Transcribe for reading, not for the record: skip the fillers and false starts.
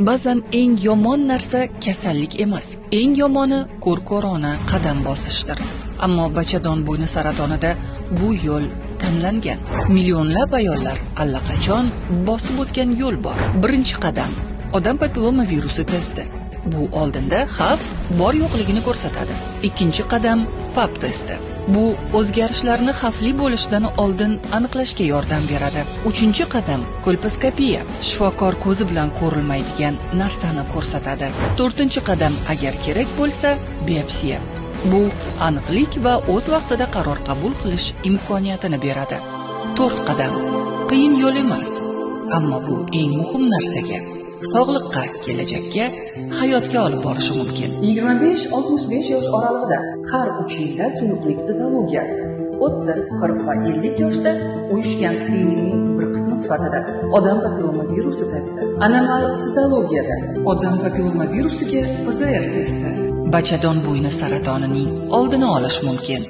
Ba'zan eng yomon narsa kasallik emas, eng yomoni ko'r-ko'rona qadam bosishdir. Ammo bachadon bo'yni saratonida bu yo'l tanlangan. Millionlab ayollar allaqachon bosib o'tgan yo'l bor. Birinchi qadam odam papilloma virusi testi. Bu oldinda xavf bor yo'qligini ko'rsatadi. Ikkinchi qadam PAP testi. Bu o'zgarishlarni xavfli bo'lishidan oldin aniqlashga yordam beradi. Uchinchi qadam kolposkopiya. Shifokor ko'zi bilan ko'rilmaydigan narsani ko'rsatadi. To'rtinchi qadam agar kerak bo'lsa, biopsiya. Bu aniqlik va o'z vaqtida qaror qabul qilish imkoniyatini beradi. 4 qadam. Qiyin yo'l emas, ammo bu eng muhim narsaga, sog'liqqa, kelajakka, hayotga olib borishi mumkin. 25-65 yosh oralig'ida har 3 yilda suyuqlik sitologiyasi, 30, 40 va 50 yoshda uyushgan skriningning bir qismi sifatida odam papilloma virusi testi, anomal sitologiyada odam papilloma virusiga PCR testi, bachadon bo'yni saratonining oldini olish mumkin.